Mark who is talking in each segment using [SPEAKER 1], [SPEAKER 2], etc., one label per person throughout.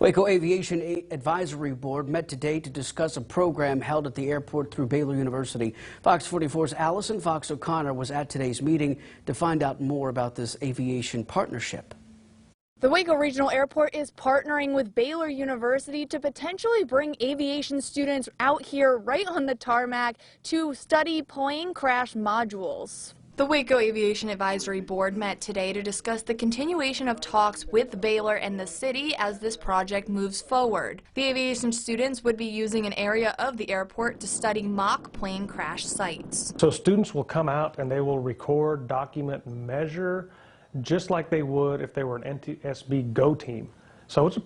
[SPEAKER 1] Waco Aviation Advisory Board met today to discuss a program held at the airport through Baylor University. Fox 44's Allison Fox O'Connor was at today's meeting to find out more about this aviation partnership.
[SPEAKER 2] The Waco Regional Airport is partnering with Baylor University to potentially bring aviation students out here right on the tarmac to study plane crash modules. The Waco Aviation Advisory Board met today to discuss the continuation of talks with Baylor and the city as this project moves forward. The aviation students would be using an area of the airport to study mock plane crash sites.
[SPEAKER 3] So students will come out and they will record, document, measure, just like they would if they were an NTSB GO team. So it's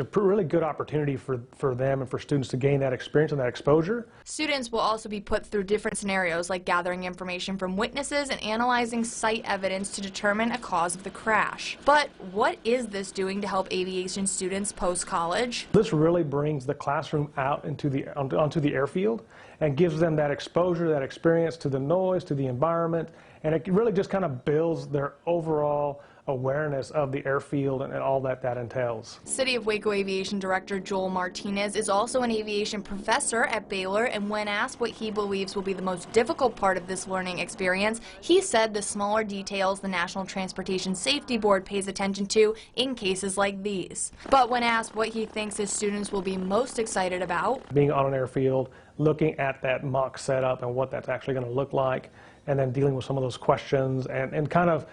[SPEAKER 3] a really good opportunity for them and for students to gain that experience and that exposure.
[SPEAKER 2] Students will also be put through different scenarios like gathering information from witnesses and analyzing site evidence to determine a cause of the crash. But what is this doing to help aviation students post-college?
[SPEAKER 3] This really brings the classroom out onto the airfield and gives them that exposure, that experience to the noise, to the environment, and it really just kind of builds their overall awareness of the airfield and all that entails.
[SPEAKER 2] City of Waco Aviation Director Joel Martinez is also an aviation professor at Baylor, and when asked what he believes will be the most difficult part of this learning experience, he said the smaller details the National Transportation Safety Board pays attention to in cases like these. But when asked what he thinks his students will be most excited about,
[SPEAKER 3] being on an airfield, looking at that mock setup and what that's actually going to look like, and then dealing with some of those questions and kind of,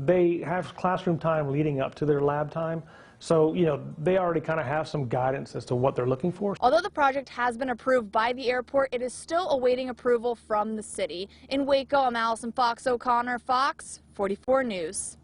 [SPEAKER 3] they have classroom time leading up to their lab time. So, they already kind of have some guidance as to what they're looking for.
[SPEAKER 2] Although the project has been approved by the airport, it is still awaiting approval from the city. In Waco, I'm Allison Fox O'Connor, Fox 44 News.